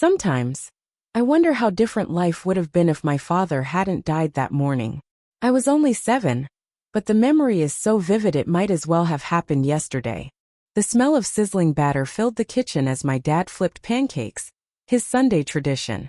Sometimes, I wonder how different life would have been if my father hadn't died that morning. I was only 7, but the memory is so vivid it might as well have happened yesterday. The smell of sizzling batter filled the kitchen as my dad flipped pancakes, his Sunday tradition.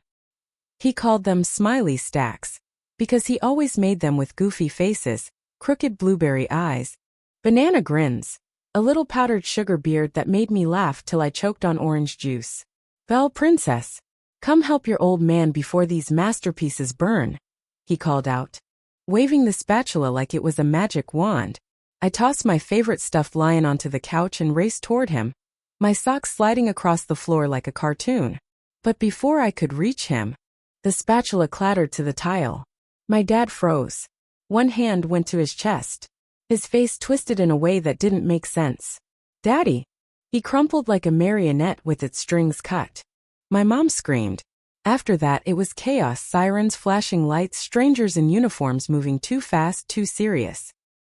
He called them smiley stacks, because he always made them with goofy faces, crooked blueberry eyes, banana grins, a little powdered sugar beard that made me laugh till I choked on orange juice. "Belle Princess, come help your old man before these masterpieces burn," he called out. Waving the spatula like it was a magic wand, I tossed my favorite stuffed lion onto the couch and raced toward him, my socks sliding across the floor like a cartoon. But before I could reach him, the spatula clattered to the tile. My dad froze. One hand went to his chest. His face twisted in a way that didn't make sense. "Daddy!" He crumpled like a marionette with its strings cut. My mom screamed. After that it was chaos, sirens, flashing lights, strangers in uniforms moving too fast, too serious.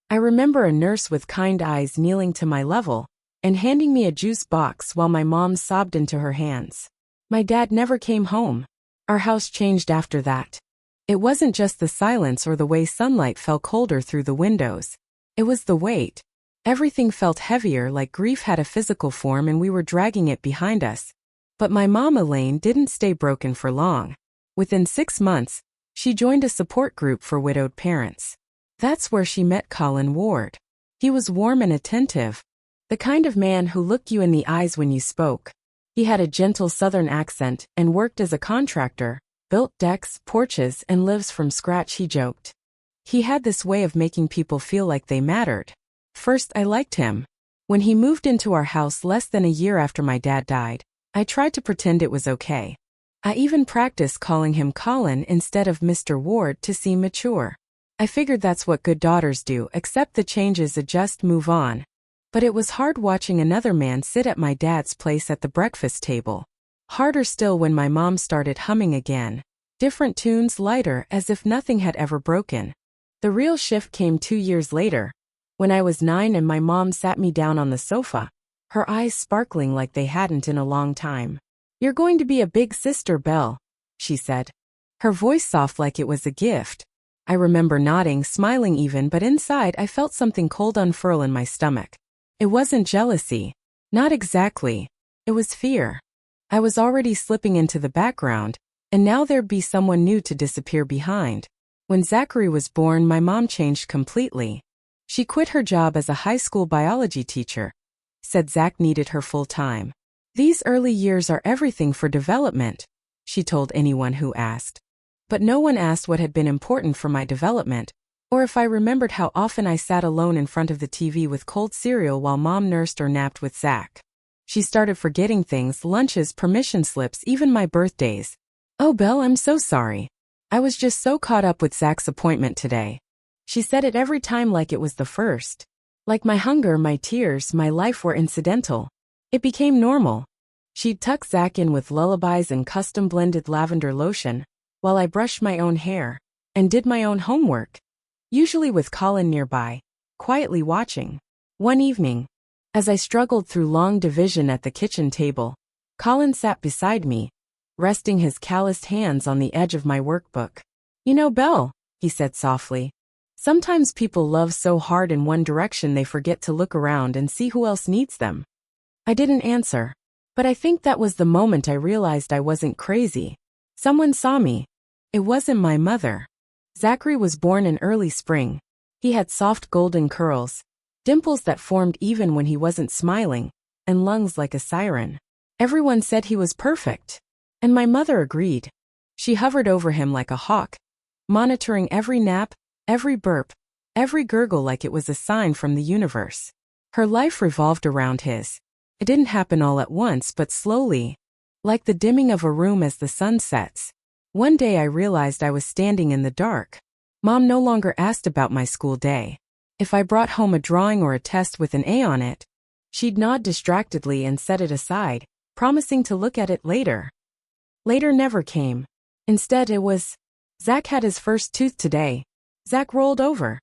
I remember a nurse with kind eyes kneeling to my level and handing me a juice box while my mom sobbed into her hands. My dad never came home. Our house changed after that. It wasn't just the silence or the way sunlight fell colder through the windows. It was the weight. Everything felt heavier, like grief had a physical form and we were dragging it behind us. But my mom Elaine didn't stay broken for long. Within 6 months, she joined a support group for widowed parents. That's where she met Colin Ward. He was warm and attentive, the kind of man who looked you in the eyes when you spoke. He had a gentle southern accent and worked as a contractor, built decks, porches, and lives from scratch, he joked. He had this way of making people feel like they mattered. First, I liked him. When he moved into our house less than a year after my dad died, I tried to pretend it was okay. I even practiced calling him Colin instead of Mr. Ward to seem mature. I figured that's what good daughters do, accept the changes, adjust, move on. But it was hard watching another man sit at my dad's place at the breakfast table. Harder still when my mom started humming again. Different tunes, lighter, as if nothing had ever broken. The real shift came 2 years later, when I was 9 and my mom sat me down on the sofa, her eyes sparkling like they hadn't in a long time. "You're going to be a big sister, Belle," she said. Her voice soft like it was a gift. I remember nodding, smiling even, but inside I felt something cold unfurl in my stomach. It wasn't jealousy. Not exactly. It was fear. I was already slipping into the background, and now there'd be someone new to disappear behind. When Zachary was born, my mom changed completely. She quit her job as a high school biology teacher. Said Zach needed her full time. "These early years are everything for development," she told anyone who asked. But no one asked what had been important for my development, or if I remembered how often I sat alone in front of the TV with cold cereal while mom nursed or napped with Zach. She started forgetting things, lunches, permission slips, even my birthdays. "Oh, Belle, I'm so sorry. I was just so caught up with Zach's appointment today." She said it every time like it was the first. Like my hunger, my tears, my life were incidental. It became normal. She'd tuck Zach in with lullabies and custom-blended lavender lotion, while I brushed my own hair and did my own homework, usually with Colin nearby, quietly watching. One evening, as I struggled through long division at the kitchen table, Colin sat beside me, resting his calloused hands on the edge of my workbook. "You know, Belle," he said softly, "sometimes people love so hard in one direction they forget to look around and see who else needs them." I didn't answer, but I think that was the moment I realized I wasn't crazy. Someone saw me. It wasn't my mother. Zachary was born in early spring. He had soft golden curls, dimples that formed even when he wasn't smiling, and lungs like a siren. Everyone said he was perfect, and my mother agreed. She hovered over him like a hawk, monitoring every nap, every burp, every gurgle like it was a sign from the universe. Her life revolved around his. It didn't happen all at once, but slowly, like the dimming of a room as the sun sets. One day I realized I was standing in the dark. Mom no longer asked about my school day. If I brought home a drawing or a test with an A on it, she'd nod distractedly and set it aside, promising to look at it later. Later never came. Instead it was, "Zach had his first tooth today. Zach rolled over.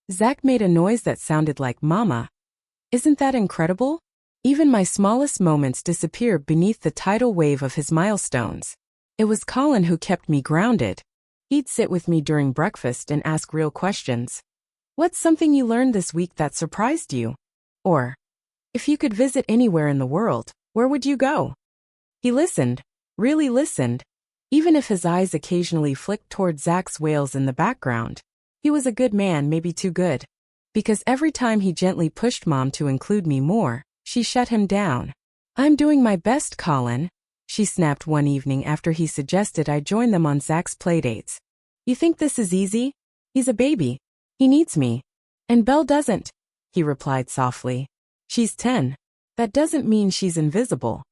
Zach made a noise that sounded like Mama." Isn't that incredible? Even my smallest moments disappeared beneath the tidal wave of his milestones. It was Colin who kept me grounded. He'd sit with me during breakfast and ask real questions. What's something you learned this week that surprised you? Or, if you could visit anywhere in the world, where would you go? He listened, really listened, even if his eyes occasionally flicked toward Zach's wails in the background. He was a good man, maybe too good. Because every time he gently pushed Mom to include me more, she shut him down. I'm doing my best, Colin, she snapped one evening after he suggested I join them on Zach's playdates. You think this is easy? He's a baby. He needs me. And Belle doesn't, he replied softly. She's 10. That doesn't mean she's invisible.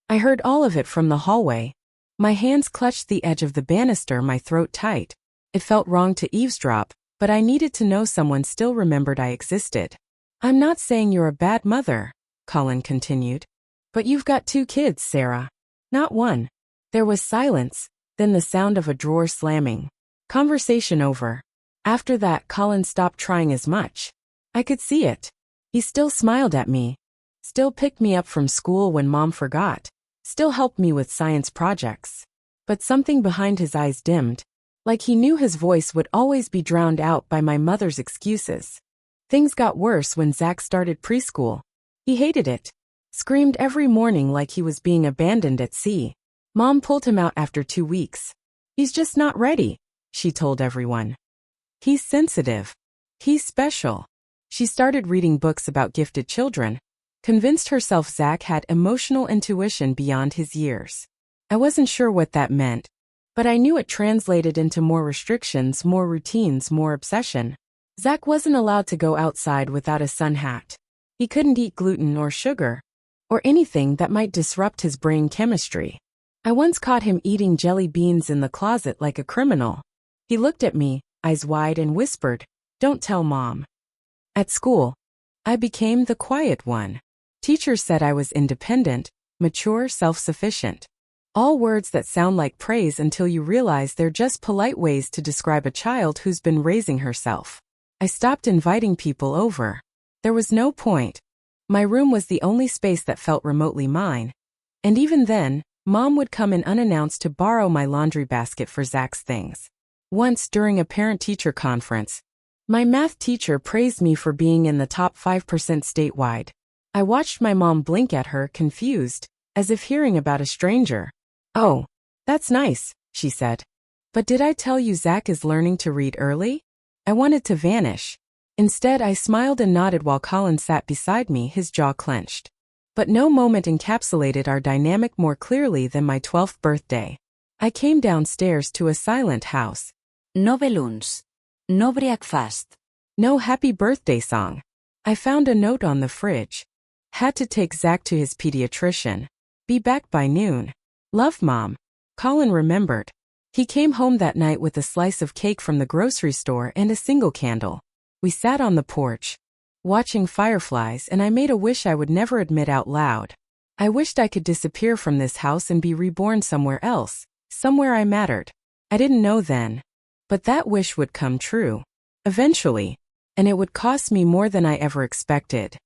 I heard all of it from the hallway. My hands clutched the edge of the banister, my throat tight. It felt wrong to eavesdrop, but I needed to know someone still remembered I existed. I'm not saying you're a bad mother, Colin continued. But you've got 2 kids, Sarah. Not one. There was silence, then the sound of a drawer slamming. Conversation over. After that, Colin stopped trying as much. I could see it. He still smiled at me. Still picked me up from school when Mom forgot. Still helped me with science projects. But something behind his eyes dimmed. Like he knew his voice would always be drowned out by my mother's excuses. Things got worse when Zach started preschool. He hated it. Screamed every morning like he was being abandoned at sea. Mom pulled him out after 2 weeks. He's just not ready, she told everyone. He's sensitive. He's special. She started reading books about gifted children, convinced herself Zach had emotional intuition beyond his years. I wasn't sure what that meant, but I knew it translated into more restrictions, more routines, more obsession. Zach wasn't allowed to go outside without a sun hat. He couldn't eat gluten or sugar, or anything that might disrupt his brain chemistry. I once caught him eating jelly beans in the closet like a criminal. He looked at me, eyes wide, and whispered, "Don't tell Mom." At school, I became the quiet one. Teachers said I was independent, mature, self-sufficient. All words that sound like praise until you realize they're just polite ways to describe a child who's been raising herself. I stopped inviting people over. There was no point. My room was the only space that felt remotely mine. And even then, Mom would come in unannounced to borrow my laundry basket for Zach's things. Once during a parent-teacher conference, my math teacher praised me for being in the top 5% statewide. I watched my mom blink at her, confused, as if hearing about a stranger. "Oh, that's nice," she said. "But did I tell you Zach is learning to read early?" I wanted to vanish. Instead, I smiled and nodded while Colin sat beside me, his jaw clenched. But no moment encapsulated our dynamic more clearly than my 12th birthday. I came downstairs to a silent house. No balloons. No breakfast. No happy birthday song. I found a note on the fridge. Had to take Zach to his pediatrician. Be back by noon. Love, Mom. Colin remembered. He came home that night with a slice of cake from the grocery store and a single candle. We sat on the porch, watching fireflies, and I made a wish I would never admit out loud. I wished I could disappear from this house and be reborn somewhere else, somewhere I mattered. I didn't know then. But that wish would come true. Eventually. And it would cost me more than I ever expected.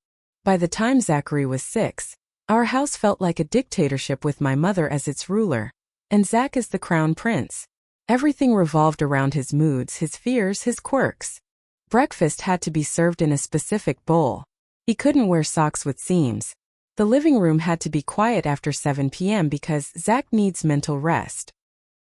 By the time Zachary was 6, our house felt like a dictatorship with my mother as its ruler, and Zach as the crown prince. Everything revolved around his moods, his fears, his quirks. Breakfast had to be served in a specific bowl. He couldn't wear socks with seams. The living room had to be quiet after 7 p.m. because Zach needs mental rest.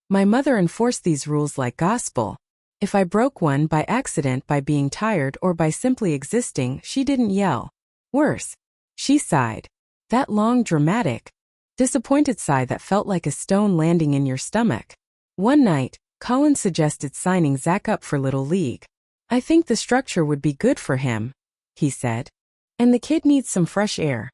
My mother enforced these rules like gospel. If I broke one by accident, by being tired, or by simply existing, she didn't yell. Worse, she sighed. That long, dramatic, disappointed sigh that felt like a stone landing in your stomach. One night, Colin suggested signing Zach up for Little League. "I think the structure would be good for him," he said. "And the kid needs some fresh air."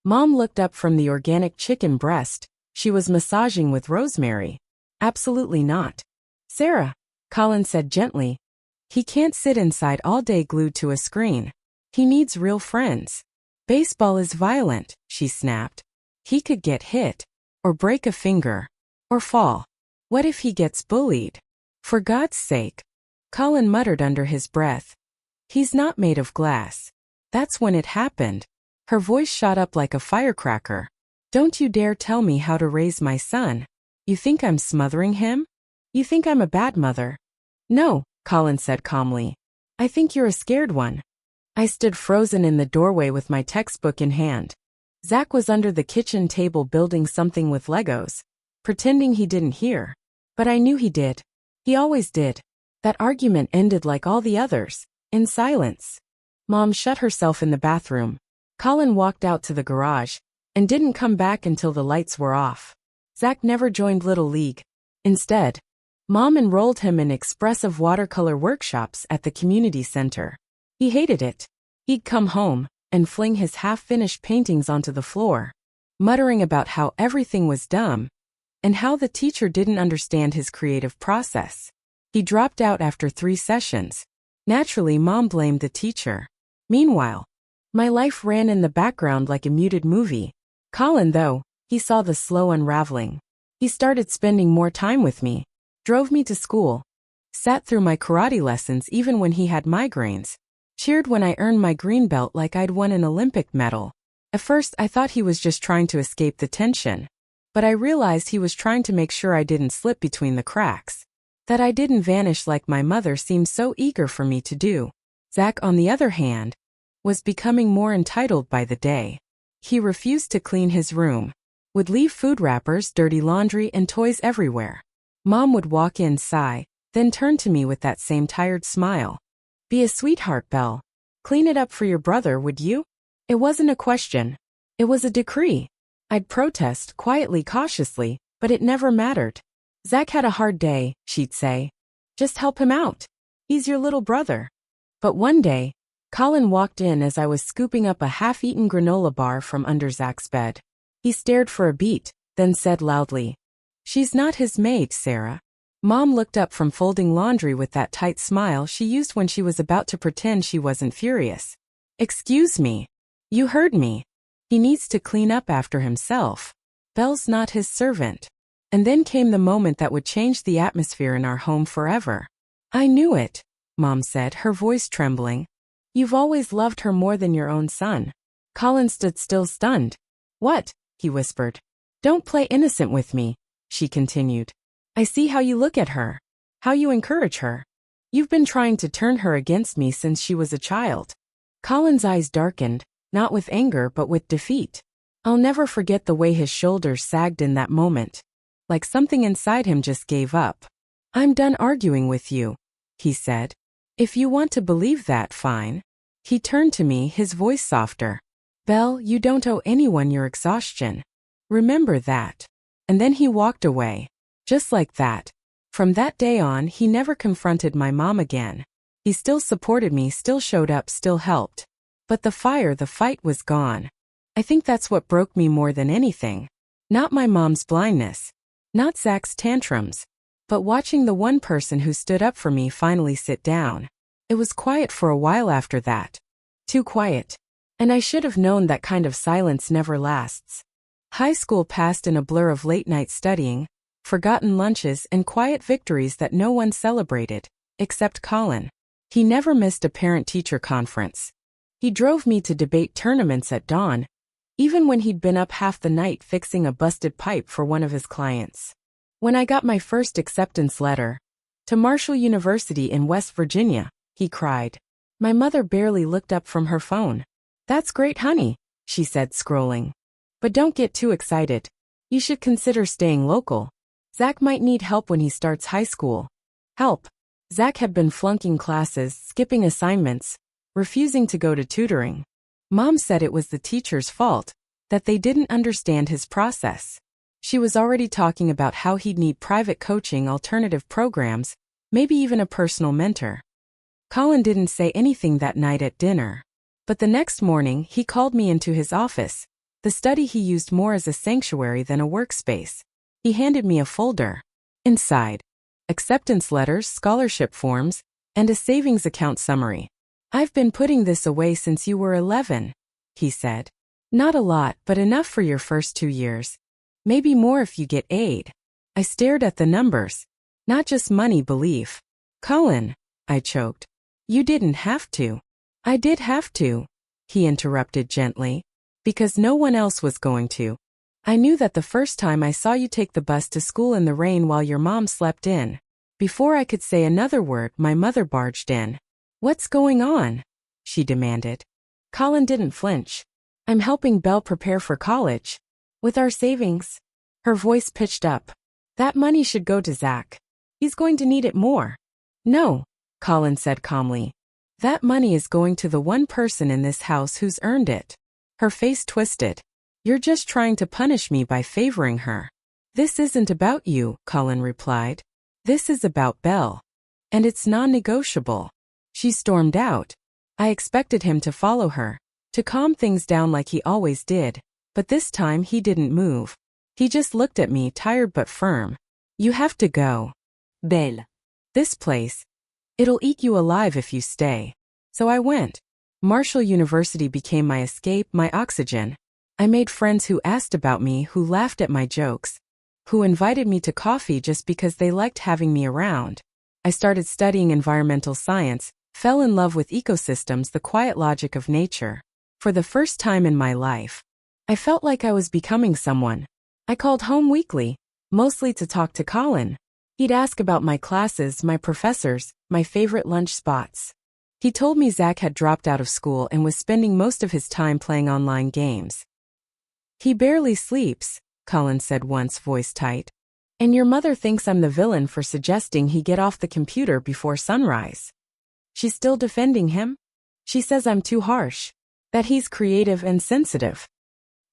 Mom looked up from the organic chicken breast she was massaging with rosemary. "Absolutely not. Sarah," Colin said gently. "He can't sit inside all day glued to a screen. He needs real friends." "Baseball is violent," she snapped. "He could get hit, or break a finger, or fall. What if he gets bullied? For God's sake," Colin muttered under his breath. "He's not made of glass." That's when it happened. Her voice shot up like a firecracker. Don't you dare tell me how to raise my son. You think I'm smothering him? You think I'm a bad mother? No, Colin said calmly. I think you're a scared one. I stood frozen in the doorway with my textbook in hand. Zach was under the kitchen table building something with Legos, pretending he didn't hear. But I knew he did. He always did. That argument ended like all the others, in silence. Mom shut herself in the bathroom. Colin walked out to the garage, and didn't come back until the lights were off. Zach never joined Little League. Instead, Mom enrolled him in expressive watercolor workshops at the community center. He hated it. He'd come home and fling his half-finished paintings onto the floor, muttering about how everything was dumb and how the teacher didn't understand his creative process. He dropped out after 3 sessions. Naturally, Mom blamed the teacher. Meanwhile, my life ran in the background like a muted movie. Colin, though, he saw the slow unraveling. He started spending more time with me, drove me to school, sat through my karate lessons even when he had migraines, cheered when I earned my green belt like I'd won an Olympic medal. At first, I thought he was just trying to escape the tension, but I realized he was trying to make sure I didn't slip between the cracks, that I didn't vanish like my mother seemed so eager for me to do. Zach, on the other hand, was becoming more entitled by the day. He refused to clean his room, would leave food wrappers, dirty laundry, and toys everywhere. Mom would walk in, sigh, then turn to me with that same tired smile. Be a sweetheart, Belle. Clean it up for your brother, would you? It wasn't a question. It was a decree. I'd protest, quietly, cautiously, but it never mattered. Zach had a hard day, she'd say. Just help him out. He's your little brother. But one day, Colin walked in as I was scooping up a half-eaten granola bar from under Zach's bed. He stared for a beat, then said loudly, "She's not his maid, Sarah." Mom looked up from folding laundry with that tight smile she used when she was about to pretend she wasn't furious. "Excuse me. You heard me. He needs to clean up after himself. Belle's not his servant." And then came the moment that would change the atmosphere in our home forever. "I knew it," Mom said, her voice trembling. "You've always loved her more than your own son." Colin stood still, stunned. "What?" he whispered. "Don't play innocent with me," she continued. "I see how you look at her, how you encourage her. You've been trying to turn her against me since she was a child." Colin's eyes darkened, not with anger but with defeat. I'll never forget the way his shoulders sagged in that moment, like something inside him just gave up. "I'm done arguing with you," he said. "If you want to believe that, fine." He turned to me, his voice softer. "Belle, you don't owe anyone your exhaustion. Remember that." And then he walked away. Just like that. From that day on, he never confronted my mom again. He still supported me, still showed up, still helped. But the fight was gone. I think that's what broke me more than anything. Not my mom's blindness. Not Zach's tantrums. But watching the one person who stood up for me finally sit down. It was quiet for a while after that. Too quiet. And I should have known that kind of silence never lasts. High school passed in a blur of late-night studying, forgotten lunches, and quiet victories that no one celebrated, except Colin. He never missed a parent-teacher conference. He drove me to debate tournaments at dawn, even when he'd been up half the night fixing a busted pipe for one of his clients. When I got my first acceptance letter, to Marshall University in West Virginia, he cried. My mother barely looked up from her phone. "That's great, honey," she said, scrolling. "But don't get too excited. You should consider staying local. Zach might need help when he starts high school." Help. Zach had been flunking classes, skipping assignments, refusing to go to tutoring. Mom said it was the teacher's fault, that they didn't understand his process. She was already talking about how he'd need private coaching, alternative programs, maybe even a personal mentor. Colin didn't say anything that night at dinner. But the next morning, he called me into his office, the study he used more as a sanctuary than a workspace. He handed me a folder. Inside, acceptance letters, scholarship forms, and a savings account summary. "I've been putting this away since you were 11, he said. "Not a lot, but enough for your first 2 years. Maybe more if you get aid." I stared at the numbers. Not just money, belief. "Colin," I choked. "You didn't have to." "I did have to," he interrupted gently. Because no one else was going to. I knew that the first time I saw you take the bus to school in the rain while your mom slept in. Before I could say another word, my mother barged in. What's going on? She demanded. Colin didn't flinch. I'm helping Belle prepare for college. With our savings. Her voice pitched up. That money should go to Zach. He's going to need it more. No, Colin said calmly. That money is going to the one person in this house who's earned it. Her face twisted. You're just trying to punish me by favoring her. This isn't about you, Colin replied. This is about Belle. And it's non-negotiable. She stormed out. I expected him to follow her, to calm things down like he always did, but this time he didn't move. He just looked at me, tired but firm. You have to go. Belle. This place. It'll eat you alive if you stay. So I went. Marshall University became my escape, my oxygen. I made friends who asked about me, who laughed at my jokes, who invited me to coffee just because they liked having me around. I started studying environmental science, fell in love with ecosystems, the quiet logic of nature. For the first time in my life, I felt like I was becoming someone. I called home weekly, mostly to talk to Colin. He'd ask about my classes, my professors, my favorite lunch spots. He told me Zach had dropped out of school and was spending most of his time playing online games. He barely sleeps, Colin said once, voice tight. And your mother thinks I'm the villain for suggesting he get off the computer before sunrise. She's still defending him? She says I'm too harsh, that he's creative and sensitive.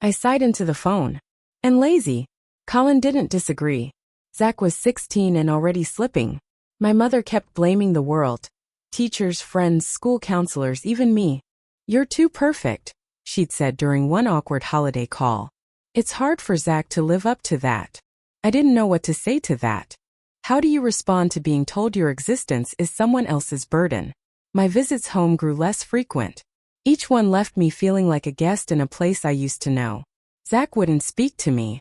I sighed into the phone. And lazy. Colin didn't disagree. Zach was 16 and already slipping. My mother kept blaming the world. Teachers, friends, school counselors, even me. You're too perfect, she'd said during one awkward holiday call. It's hard for Zach to live up to that. I didn't know what to say to that. How do you respond to being told your existence is someone else's burden? My visits home grew less frequent. Each one left me feeling like a guest in a place I used to know. Zach wouldn't speak to me.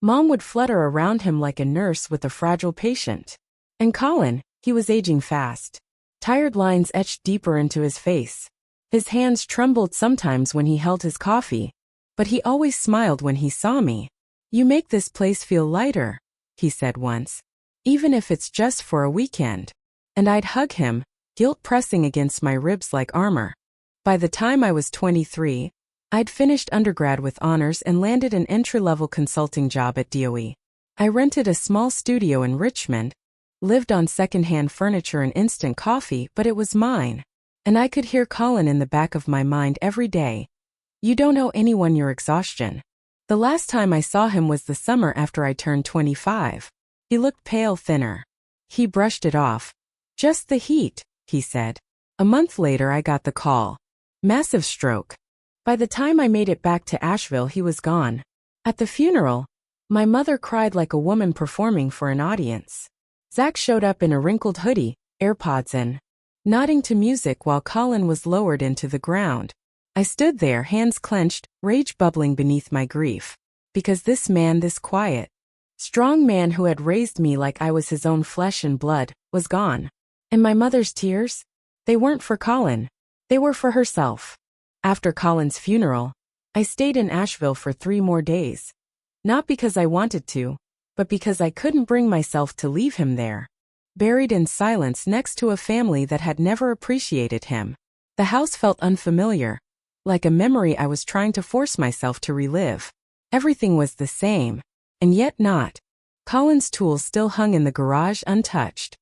Mom would flutter around him like a nurse with a fragile patient. And Colin, he was aging fast. Tired lines etched deeper into his face. His hands trembled sometimes when he held his coffee, but he always smiled when he saw me. You make this place feel lighter, he said once, even if it's just for a weekend. And I'd hug him, guilt pressing against my ribs like armor. By the time I was 23, I'd finished undergrad with honors and landed an entry-level consulting job at DOE. I rented a small studio in Richmond, lived on second-hand furniture and instant coffee, but it was mine. And I could hear Colin in the back of my mind every day. You don't owe anyone your exhaustion. The last time I saw him was the summer after I turned 25. He looked pale, thinner. He brushed it off. Just the heat, he said. A month later I got the call. Massive stroke. By the time I made it back to Asheville, he was gone. At the funeral, my mother cried like a woman performing for an audience. Zach showed up in a wrinkled hoodie, AirPods in, nodding to music while Colin was lowered into the ground. I stood there, hands clenched, rage bubbling beneath my grief. Because this man, this quiet, strong man who had raised me like I was his own flesh and blood, was gone. And my mother's tears? They weren't for Colin. They were for herself. After Colin's funeral, I stayed in Asheville for 3 more days. Not because I wanted to, but because I couldn't bring myself to leave him there, buried in silence next to a family that had never appreciated him. The house felt unfamiliar, like a memory I was trying to force myself to relive. Everything was the same, and yet not. Colin's tools still hung in the garage untouched.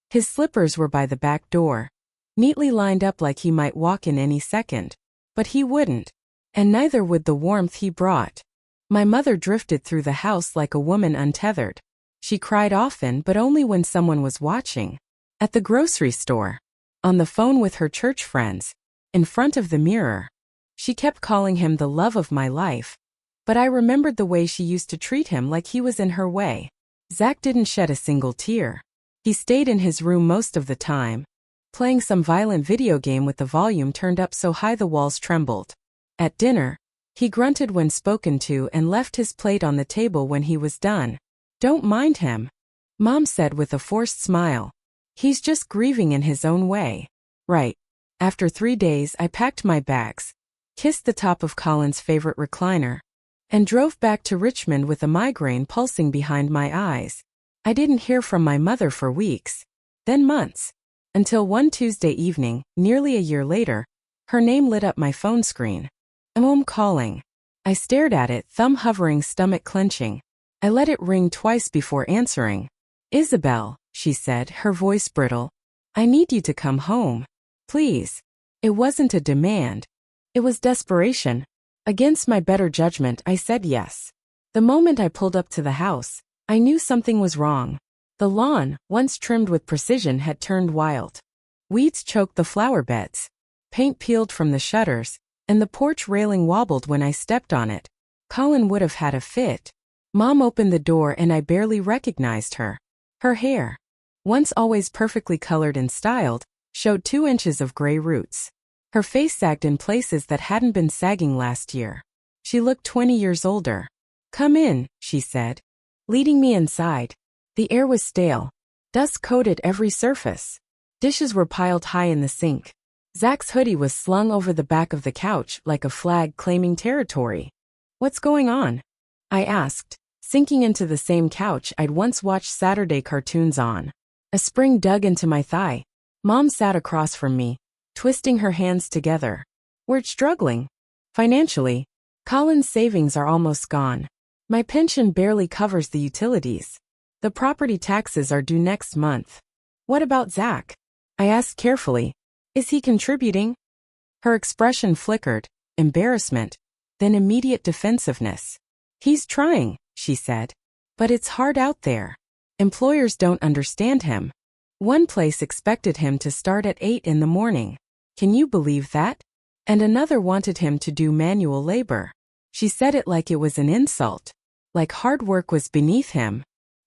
His slippers were by the back door, neatly lined up like he might walk in any second. But he wouldn't, and neither would the warmth he brought. My mother drifted through the house like a woman untethered. She cried often, but only when someone was watching. At the grocery store, on the phone with her church friends, in front of the mirror. She kept calling him the love of my life, but I remembered the way she used to treat him like he was in her way. Zach didn't shed a single tear. He stayed in his room most of the time, playing some violent video game with the volume turned up so high the walls trembled. At dinner, he grunted when spoken to and left his plate on the table when he was done. Don't mind him, Mom said with a forced smile. He's just grieving in his own way. Right. After 3 days, I packed my bags. kissed the top of Colin's favorite recliner, and drove back to Richmond with a migraine pulsing behind my eyes. I didn't hear from my mother for weeks, then months, until one Tuesday evening, nearly a year later, her name lit up my phone screen. Mom calling. I stared at it, thumb hovering, stomach clenching. I let it ring twice before answering. Isabel, she said, her voice brittle. I need you to come home. Please. It wasn't a demand. It was desperation. Against my better judgment, I said yes. The moment I pulled up to the house, I knew something was wrong. The lawn, once trimmed with precision, had turned wild. Weeds choked the flower beds. Paint peeled from the shutters, and the porch railing wobbled when I stepped on it. Colin would have had a fit. Mom opened the door and I barely recognized her. Her hair, once always perfectly colored and styled, showed 2 inches of gray roots. Her face sagged in places that hadn't been sagging last year. She looked 20 years older. Come in, she said, leading me inside. The air was stale. Dust coated every surface. Dishes were piled high in the sink. Zach's hoodie was slung over the back of the couch like a flag claiming territory. What's going on? I asked, sinking into the same couch I'd once watched Saturday cartoons on. A spring dug into my thigh. Mom sat across from me, twisting her hands together. We're struggling. Financially, Colin's savings are almost gone. My pension barely covers the utilities. The property taxes are due next month. What about Zach? I asked carefully. Is he contributing? Her expression flickered, embarrassment, then immediate defensiveness. He's trying, she said. But it's hard out there. Employers don't understand him. One place expected him to start at 8 in the morning. Can you believe that? And another wanted him to do manual labor. She said it like it was an insult. Like hard work was beneath him.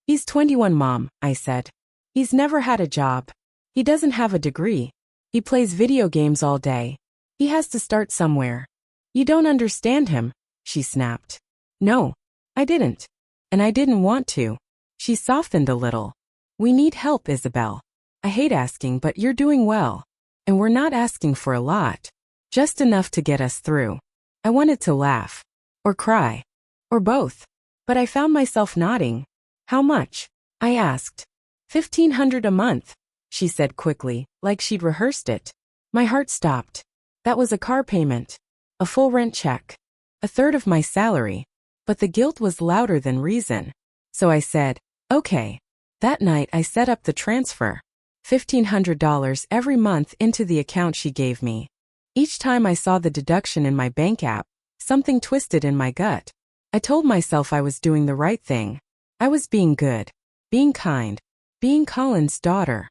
He's 21, Mom, I said. He's never had a job. He doesn't have a degree. He plays video games all day. He has to start somewhere. You don't understand him, she snapped. No, I didn't. And I didn't want to. She softened a little. We need help, Isabel. I hate asking, but you're doing well. And we're not asking for a lot. Just enough to get us through. I wanted to laugh. Or cry. Or both. But I found myself nodding. How much? I asked. $1,500 a month, she said quickly, like she'd rehearsed it. My heart stopped. That was a car payment. A full rent check. 1/3 of my salary. But the guilt was louder than reason. So I said, okay. That night I set up the transfer. $1,500 every month into the account she gave me. Each time I saw the deduction in my bank app, something twisted in my gut. I told myself I was doing the right thing. I was being good, being kind, being Colin's daughter.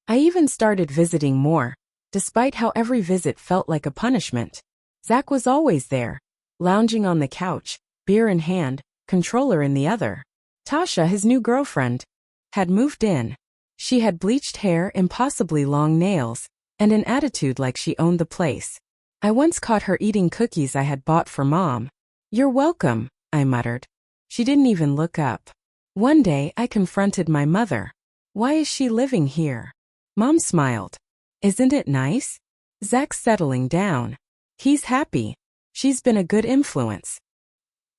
I even started visiting more, despite how every visit felt like a punishment. Zach was always there, lounging on the couch, beer in hand, controller in the other. Tasha, his new girlfriend, had moved in. She had bleached hair, impossibly long nails, and an attitude like she owned the place. I once caught her eating cookies I had bought for Mom. You're welcome, I muttered. She didn't even look up. One day I confronted my mother. Why is she living here? Mom smiled. Isn't it nice? Zach's settling down. He's happy. She's been a good influence.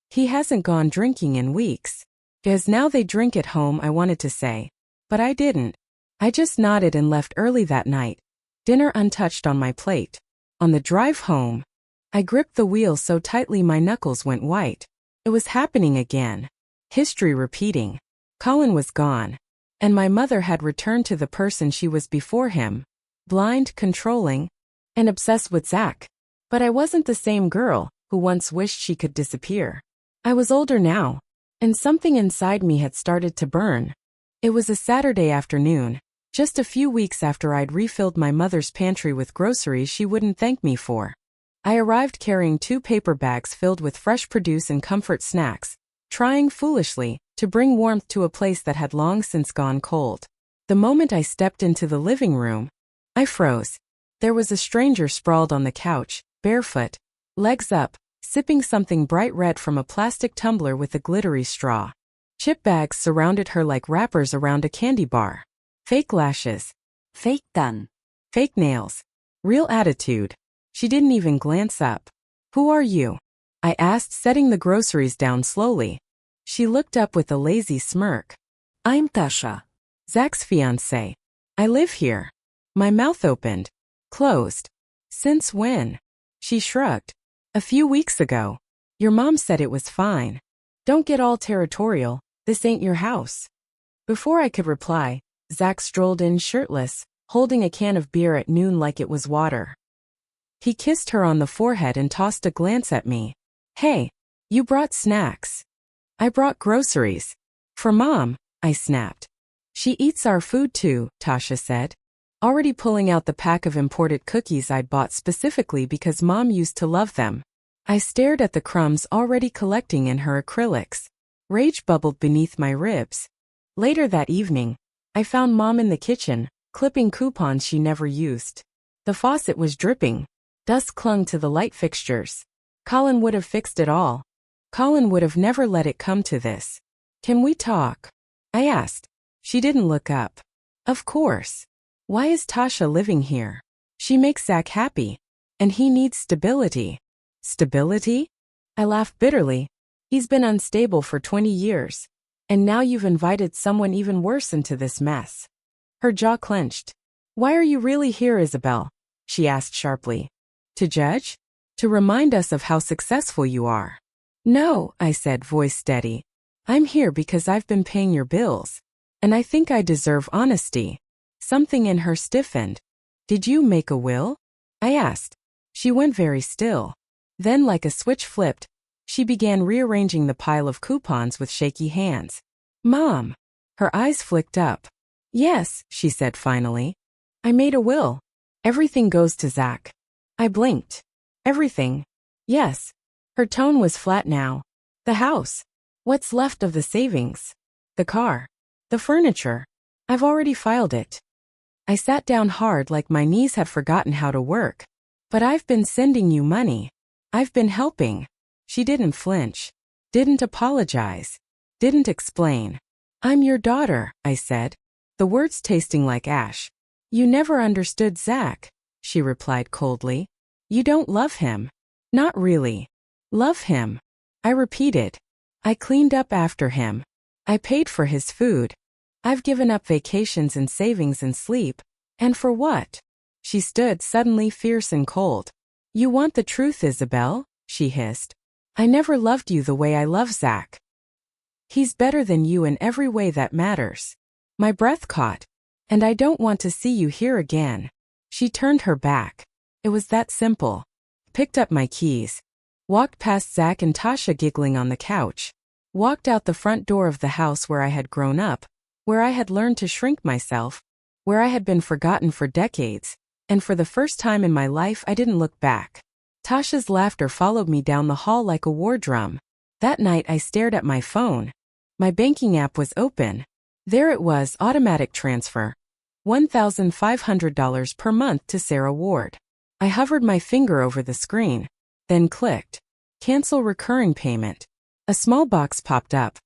He hasn't gone drinking in weeks. As now they drink at home, I wanted to say. But I didn't. I just nodded and left early that night. Dinner untouched on my plate. On the drive home, I gripped the wheel so tightly my knuckles went white. It was happening again. History repeating. Colin was gone. And my mother had returned to the person she was before him. Blind, controlling, and obsessed with Zach. But I wasn't the same girl who once wished she could disappear. I was older now, and something inside me had started to burn. It was a Saturday afternoon, just a few weeks after I'd refilled my mother's pantry with groceries she wouldn't thank me for. I arrived carrying 2 paper bags filled with fresh produce and comfort snacks, trying foolishly to bring warmth to a place that had long since gone cold. The moment I stepped into the living room, I froze. There was a stranger sprawled on the couch, barefoot, legs up, sipping something bright red from a plastic tumbler with a glittery straw. Chip bags surrounded her like wrappers around a candy bar. Fake lashes. Fake tan. Fake nails. Real attitude. She didn't even glance up. Who are you? I asked, setting the groceries down slowly. She looked up with a lazy smirk. I'm Tasha. Zach's fiancée. I live here. My mouth opened. Closed. Since when? She shrugged. A few weeks ago. Your mom said it was fine. Don't get all territorial, this ain't your house. Before I could reply, Zach strolled in shirtless, holding a can of beer at noon like it was water. He kissed her on the forehead and tossed a glance at me. Hey, you brought snacks. I brought groceries. For Mom, I snapped. She eats our food too, Tasha said, already pulling out the pack of imported cookies I'd bought specifically because Mom used to love them. I stared at the crumbs already collecting in her acrylics. Rage bubbled beneath my ribs. Later that evening, I found Mom in the kitchen, clipping coupons she never used. The faucet was dripping. Dust clung to the light fixtures. Colin would have fixed it all. Colin would have never let it come to this. Can we talk? I asked. She didn't look up. Of course. Why is Tasha living here? She makes Zach happy. And he needs stability. Stability? I laughed bitterly. He's been unstable for 20 years. And now you've invited someone even worse into this mess. Her jaw clenched. Why are you really here, Isabel? She asked sharply. To judge? To remind us of how successful you are. No, I said, voice steady. I'm here because I've been paying your bills. And I think I deserve honesty. Something in her stiffened. Did you make a will? I asked. She went very still. Then, like a switch flipped, she began rearranging the pile of coupons with shaky hands. Mom! Her eyes flicked up. Yes, she said finally. I made a will. Everything goes to Zach. I blinked. Everything. Yes. Her tone was flat now. The house. What's left of the savings? The car. The furniture. I've already filed it. I sat down hard like my knees had forgotten how to work. But I've been sending you money. I've been helping. She didn't flinch. Didn't apologize. Didn't explain. I'm your daughter, I said, the words tasting like ash. You never understood Zach, she replied coldly. You don't love him. Not really. Love him. I repeated. I cleaned up after him. I paid for his food. I've given up vacations and savings and sleep. And for what? She stood suddenly fierce and cold. You want the truth, Isabel? She hissed. I never loved you the way I love Zach. He's better than you in every way that matters. My breath caught. And I don't want to see you here again. She turned her back. It was that simple. Picked up my keys. Walked past Zach and Tasha giggling on the couch. Walked out the front door of the house where I had grown up, where I had learned to shrink myself, where I had been forgotten for decades, and for the first time in my life I didn't look back. Tasha's laughter followed me down the hall like a war drum. That night I stared at my phone. My banking app was open. There it was, automatic transfer. $1,500 per month to Sarah Ward. I hovered my finger over the screen, then clicked. Cancel recurring payment. A small box popped up.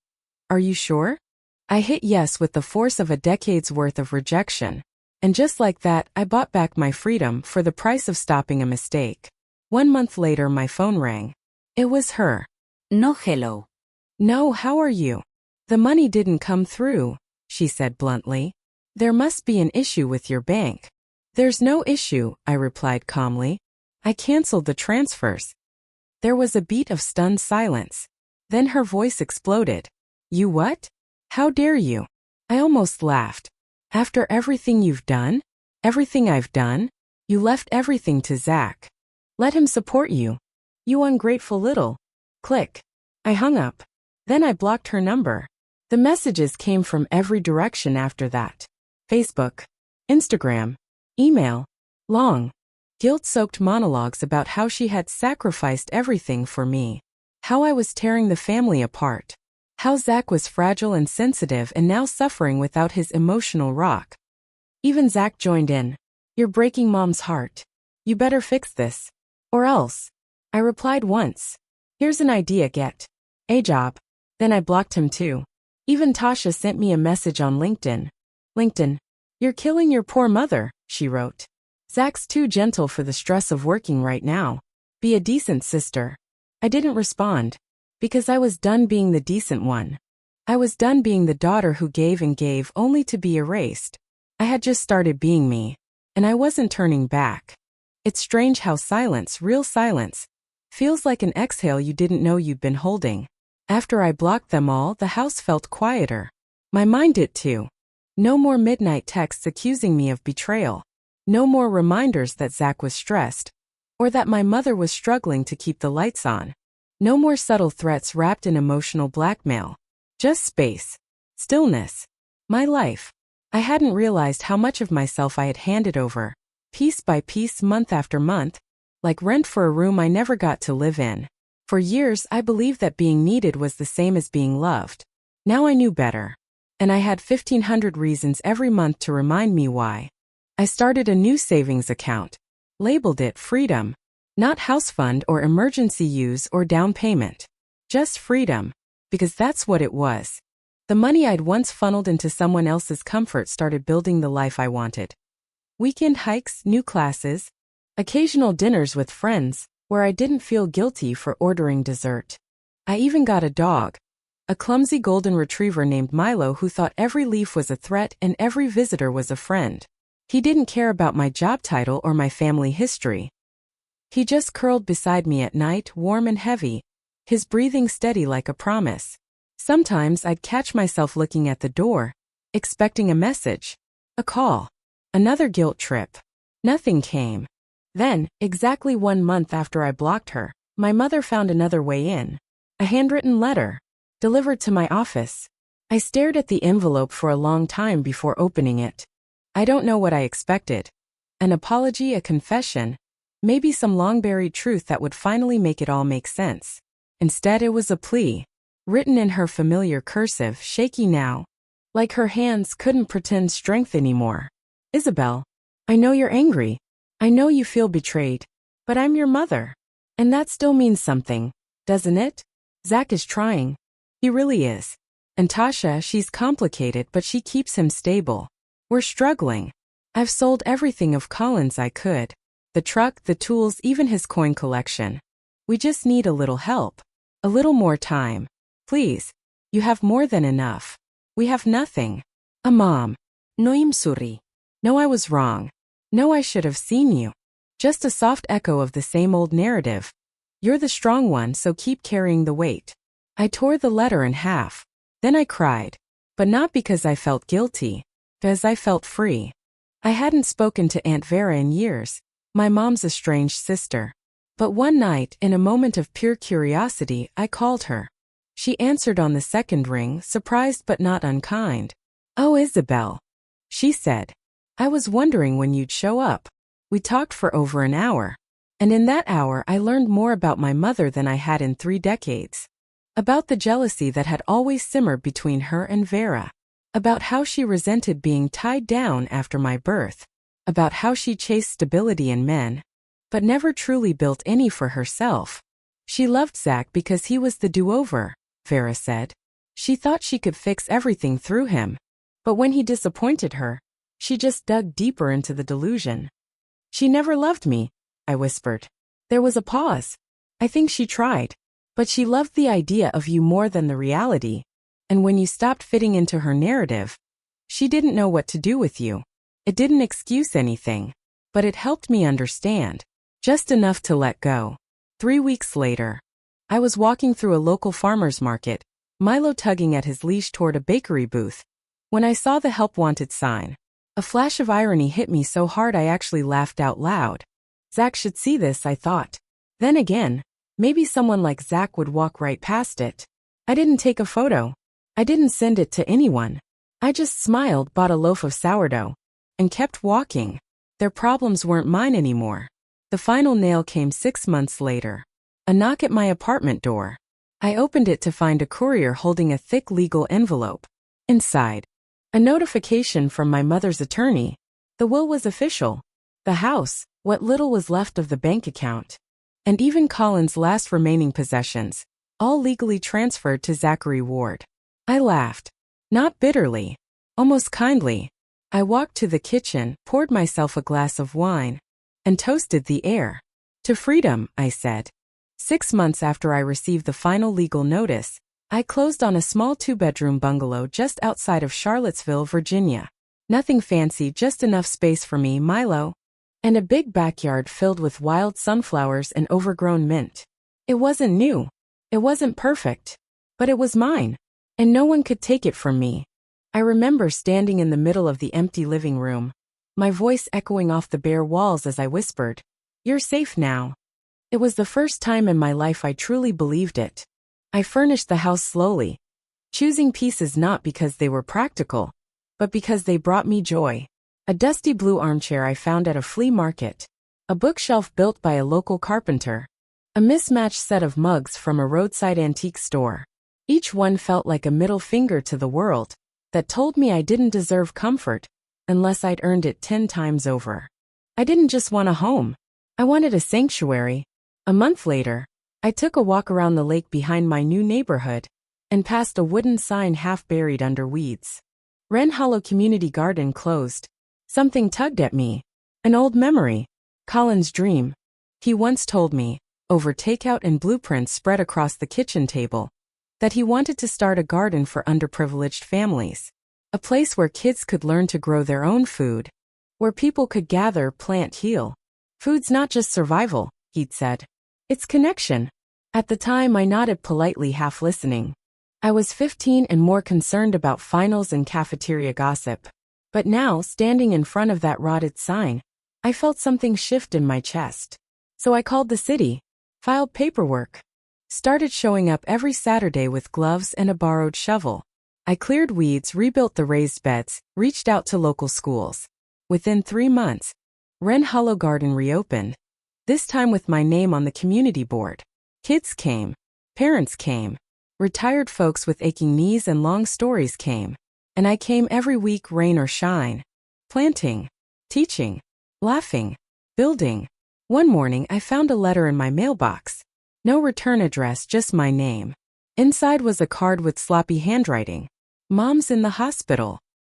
Are you sure? I hit yes with the force of a decade's worth of rejection. And just like that, I bought back my freedom for the price of stopping a mistake. 1 month later, my phone rang. It was her. No hello. No, how are you? The money didn't come through, she said bluntly. There must be an issue with your bank. There's no issue, I replied calmly. I canceled the transfers. There was a beat of stunned silence. Then her voice exploded. You what? How dare you? I almost laughed. After everything you've done? Everything I've done? You left everything to Zach. Let him support you. You ungrateful little. Click. I hung up. Then I blocked her number. The messages came from every direction after that. Facebook, Instagram, email, long, guilt-soaked monologues about how she had sacrificed everything for me. How I was tearing the family apart. How Zach was fragile and sensitive and now suffering without his emotional rock. Even Zach joined in. You're breaking Mom's heart. You better fix this. Or else. I replied once. Here's an idea, get a job. Then I blocked him too. Even Tasha sent me a message on LinkedIn. LinkedIn. You're killing your poor mother, she wrote. Zach's too gentle for the stress of working right now. Be a decent sister. I didn't respond. Because I was done being the decent one. I was done being the daughter who gave and gave only to be erased. I had just started being me. And I wasn't turning back. It's strange how silence, real silence, feels like an exhale you didn't know you'd been holding. After I blocked them all, the house felt quieter. My mind did too. No more midnight texts accusing me of betrayal. No more reminders that Zach was stressed. Or that my mother was struggling to keep the lights on. No more subtle threats wrapped in emotional blackmail. Just space. Stillness. My life. I hadn't realized how much of myself I had handed over, piece by piece, month after month, like rent for a room I never got to live in. For years, I believed that being needed was the same as being loved. Now I knew better. And I had 1,500 reasons every month to remind me why. I started a new savings account. Labeled it Freedom. Not house fund or emergency use or down payment. Just freedom. Because that's what it was. The money I'd once funneled into someone else's comfort started building the life I wanted. Weekend hikes, new classes, occasional dinners with friends, where I didn't feel guilty for ordering dessert. I even got a dog. A clumsy golden retriever named Milo who thought every leaf was a threat and every visitor was a friend. He didn't care about my job title or my family history. He just curled beside me at night, warm and heavy, his breathing steady like a promise. Sometimes I'd catch myself looking at the door, expecting a message, a call, another guilt trip. Nothing came. Then, exactly 1 month after I blocked her, my mother found another way in. A handwritten letter, delivered to my office. I stared at the envelope for a long time before opening it. I don't know what I expected. An apology, a confession, maybe some long-buried truth that would finally make it all make sense. Instead, it was a plea, written in her familiar cursive, shaky now, like her hands couldn't pretend strength anymore. Isabel, I know you're angry. I know you feel betrayed. But I'm your mother. And that still means something, doesn't it? Zach is trying. He really is. And Tasha, she's complicated, but she keeps him stable. We're struggling. I've sold everything of Colin's I could. The truck, the tools, even his coin collection. We just need a little help. A little more time. Please. You have more than enough. We have nothing. A mom. No imsuri. No, I was wrong. No, I should have seen you. Just a soft echo of the same old narrative. You're the strong one, so keep carrying the weight. I tore the letter in half. Then I cried. But not because I felt guilty. Because I felt free. I hadn't spoken to Aunt Vera in years, my mom's estranged sister. But one night, in a moment of pure curiosity, I called her. She answered on the second ring, surprised but not unkind. Oh, Isabel, she said. I was wondering when you'd show up. We talked for over an hour. And in that hour I learned more about my mother than I had in 3 decades. About the jealousy that had always simmered between her and Vera. About how she resented being tied down after my birth. About how she chased stability in men, but never truly built any for herself. She loved Zach because he was the do-over, Vera said. She thought she could fix everything through him. But when he disappointed her, she just dug deeper into the delusion. She never loved me, I whispered. There was a pause. I think she tried. But she loved the idea of you more than the reality. And when you stopped fitting into her narrative, she didn't know what to do with you. It didn't excuse anything. But it helped me understand. Just enough to let go. 3 weeks later, I was walking through a local farmer's market, Milo tugging at his leash toward a bakery booth, when I saw the help wanted sign. A flash of irony hit me so hard I actually laughed out loud. Zach should see this, I thought. Then again, maybe someone like Zach would walk right past it. I didn't take a photo. I didn't send it to anyone. I just smiled, bought a loaf of sourdough, and kept walking. Their problems weren't mine anymore. The final nail came 6 months later. A knock at my apartment door. I opened it to find a courier holding a thick legal envelope. Inside, a notification from my mother's attorney. The will was official. The house, what little was left of the bank account, and even Colin's last remaining possessions, all legally transferred to Zachary Ward. I laughed. Not bitterly. Almost kindly. I walked to the kitchen, poured myself a glass of wine, and toasted the air. To freedom, I said. 6 months after I received the final legal notice, I closed on a small 2-bedroom bungalow just outside of Charlottesville, Virginia. Nothing fancy, just enough space for me, Milo, and a big backyard filled with wild sunflowers and overgrown mint. It wasn't new. It wasn't perfect. But it was mine. And no one could take it from me. I remember standing in the middle of the empty living room, my voice echoing off the bare walls as I whispered, "You're safe now." It was the first time in my life I truly believed it. I furnished the house slowly, choosing pieces not because they were practical, but because they brought me joy. A dusty blue armchair I found at a flea market, a bookshelf built by a local carpenter, a mismatched set of mugs from a roadside antique store. Each one felt like a middle finger to the world that told me I didn't deserve comfort unless I'd earned it 10 times over. I didn't just want a home. I wanted a sanctuary. A month later, I took a walk around the lake behind my new neighborhood and passed a wooden sign half buried under weeds. Wren Hollow Community Garden closed. Something tugged at me. An old memory. Colin's dream. He once told me, over takeout and blueprints spread across the kitchen table, that he wanted to start a garden for underprivileged families. A place where kids could learn to grow their own food. Where people could gather, plant, heal. Food's not just survival, he'd said. It's connection. At the time I nodded politely, half listening. I was 15 and more concerned about finals and cafeteria gossip. But now, standing in front of that rotted sign, I felt something shift in my chest. So I called the city, filed paperwork, started showing up every Saturday with gloves and a borrowed shovel. I cleared weeds, rebuilt the raised beds, reached out to local schools. Within 3 months, Wren Hollow Garden reopened, this time with my name on the community board. Kids came, parents came, retired folks with aching knees and long stories came. And I came every week, rain or shine. Planting, teaching, laughing, building. One morning I found a letter in my mailbox. No return address, just my name. Inside was a card with sloppy handwriting. "Mom's in the hospital.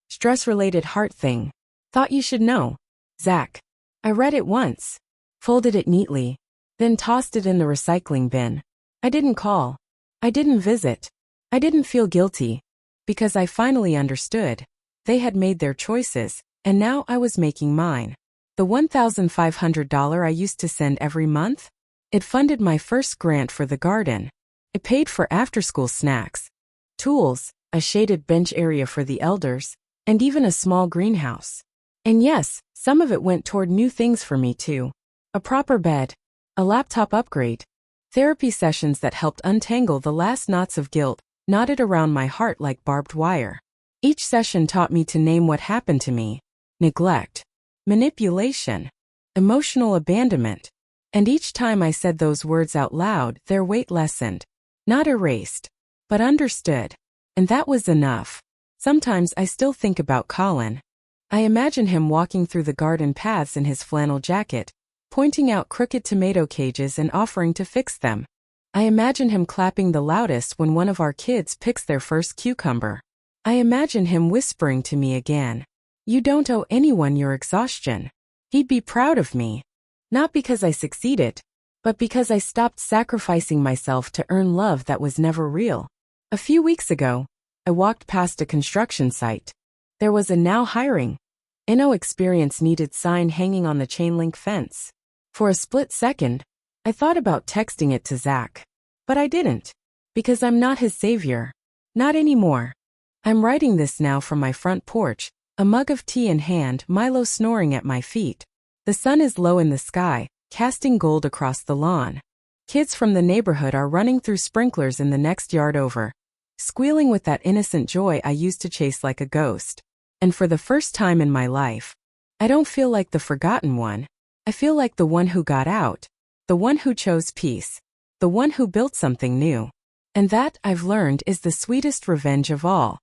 Stress-related heart thing. Thought you should know. Zach." I read it once, folded it neatly, then tossed it in the recycling bin. I didn't call. I didn't visit. I didn't feel guilty. Because I finally understood. They had made their choices, and now I was making mine. The $1,500 I used to send every month? It funded my first grant for the garden. It paid for after-school snacks, tools, a shaded bench area for the elders, and even a small greenhouse. And yes, some of it went toward new things for me too. A proper bed, a laptop upgrade, therapy sessions that helped untangle the last knots of guilt knotted around my heart like barbed wire. Each session taught me to name what happened to me: neglect, manipulation, emotional abandonment. And each time I said those words out loud, their weight lessened. Not erased, but understood. And that was enough. Sometimes I still think about Colin. I imagine him walking through the garden paths in his flannel jacket, pointing out crooked tomato cages and offering to fix them. I imagine him clapping the loudest when one of our kids picks their first cucumber. I imagine him whispering to me again, "You don't owe anyone your exhaustion." He'd be proud of me. Not because I succeeded, but because I stopped sacrificing myself to earn love that was never real. A few weeks ago, I walked past a construction site. There was a "now hiring, no experience needed" sign hanging on the chain link fence. For a split second, I thought about texting it to Zach. But I didn't. Because I'm not his savior. Not anymore. I'm writing this now from my front porch, a mug of tea in hand, Milo snoring at my feet. The sun is low in the sky, casting gold across the lawn. Kids from the neighborhood are running through sprinklers in the next yard over, squealing with that innocent joy I used to chase like a ghost. And for the first time in my life, I don't feel like the forgotten one. I feel like the one who got out, the one who chose peace, the one who built something new. And that, I've learned, is the sweetest revenge of all.